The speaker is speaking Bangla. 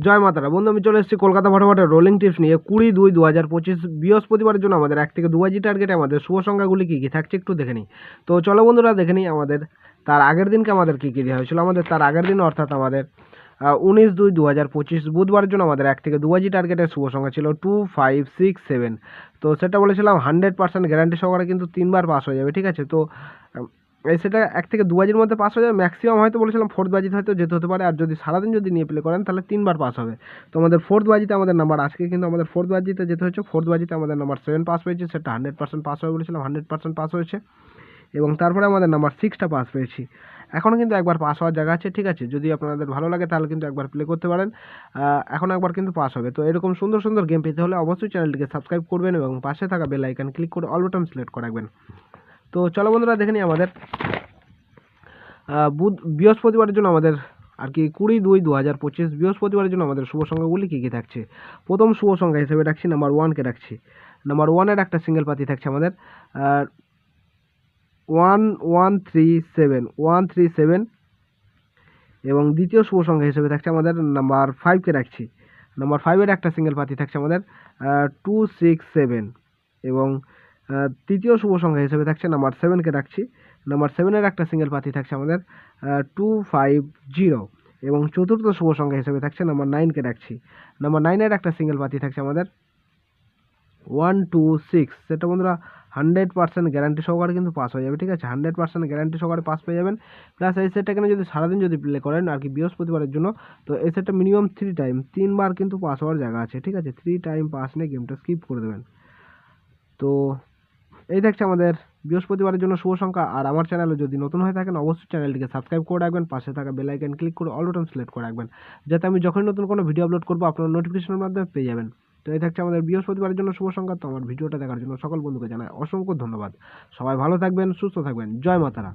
জয় মাতারা বন্ধু, আমি চলে এসেছি কলকাতা ফটাফটের রোলিং টিপস নিয়ে 20/2/2025 বৃহস্পতিবারের জন্য আমাদের 1 থেকে 2 বাজি টার্গেটে আমাদের শুভ সংখ্যাগুলি কী কী থাকছে একটু দেখে নিই। তো চলো বন্ধুরা দেখে নিই আমাদের তার আগের দিনকে আমাদের কী কী দেওয়া হয়েছিল। আমাদের তার আগের দিন অর্থাৎ আমাদের 19/2/2025 বুধবারের জন্য আমাদের 1 থেকে 2 বাজি টার্গেটের শুভ সংখ্যা ছিল 2, 5, 6, 7। তো সেটা বলেছিলাম 100% গ্যারান্টি সহকারে কিন্তু 3বার পাস হয়ে যাবে, ঠিক আছে। তো সেটা 1 থেকে 2 বাজির মধ্যে পাস হয়ে যাবে, ম্যাক্সিমাম হয়তো বলেছিলাম 4th বাজিতে হয়তো যেতে হতে পারে, আর যদি সারাদিন যদি নিয়ে প্লে করেন তাহলে 3বার পাস হবে। তো আমাদের 4th বাজিতে আমাদের নাম্বার আজকে কিন্তু আমাদের 4th বাজিতে যেতে হচ্ছে, 4th বাজিতে আমাদের নাম্বার 7 পাস হয়েছে, সেটা 100% পাস হবে বলেছিলাম, 100% পাস হয়েছে। এবং তারপরে আমাদের নাম্বার 6টা পাস পেয়েছি। এখনও কিন্তু একবার পাস হওয়ার জায়গা আছে, ঠিক আছে। যদি আপনাদের ভালো লাগে তাহলে কিন্তু একবার প্লে করতে পারেন, এখন একবার কিন্তু পাস হবে। তো এরকম সুন্দর সুন্দর গেম পেতে হলে অবশ্যই চ্যানেলটিকে সাবস্ক্রাইব করবেন এবং পাশে থাকা বেল আইকন ক্লিক করে অল বাটন সিলেক্ট করে রাখবেন। তো চলো বন্ধুরা দেখে নিই আমাদের বৃহস্পতিবারের জন্য আমাদের আর কি 20/2/2025 বৃহস্পতিবারের জন্য আমাদের শুভ সংখ্যাগুলি কী কী থাকছে। প্রথম শুভ সংখ্যা হিসেবে রাখছি নাম্বার 1কে রাখছি। নাম্বার 1-এর একটা সিঙ্গেল পাতি থাকছে আমাদের 137 এবং দ্বিতীয় শুভ সংখ্যা হিসেবে থাকছে আমাদের নাম্বার 5কে রাখছি। নাম্বার 5-এর একটা সিঙ্গেল পাতি থাকছে আমাদের 267 এবং তৃতীয় শুভ সংখ্যা হিসেবে থাকছে নাম্বার 7কে রাখছি। নাম্বার 7-এর একটা সিঙ্গেল পাতি থাকছে আমাদের 250 এবং চতুর্থ শুভ সংখ্যা হিসেবে থাকছে নাম্বার 9কে রাখছি। নাম্বার 9-এর একটা সিঙ্গেল পাতি থাকছে আমাদের 126। সেটা বন্ধুরা 100% গ্যারান্টি সহকারে কিন্তু পাস হয়ে যাবে, ঠিক আছে। 100% গ্যারান্টি সহকারে পাস পেয়ে যাবেন। প্লাস এই সেটটা কিনে যদি সারাদিন যদি প্লে করেন আর কি বৃহস্পতিবারের জন্য, তো এই সেটটা মিনিমাম 3বার কিন্তু পাস হওয়ার জায়গা আছে, ঠিক আছে। 3 টাইম পাস নিয়ে গেমটা স্কিপ করে দেবেন। তো এই থাকছে আমাদের বৃহস্পতিবারের জন্য শুভ সংখ্যা। আর আমার চ্যানেলে যদি নতুন হয়ে থাকেন অবশ্যই চ্যানেলটিকে সাবস্ক্রাইব করে রাখবেন, পাশে থাকা বেল আইকন ক্লিক করে অল বাটন সিলেক্ট করে রাখবেন, যাতে আমি যখনই নতুন কোনো ভিডিও আপলোড করবো আপনার নোটিফিকেশনের মাধ্যমে পেয়ে যাবেন। তো এই থাকছে আমাদের বৃহস্পতিবারের জন্য শুভ সংখ্যা। তো আমার ভিডিওটা দেখার জন্য সকল বন্ধুকে জানাই অসংখ্য ধন্যবাদ। সবাই ভালো থাকবেন, সুস্থ থাকবেন। জয় মাতারা।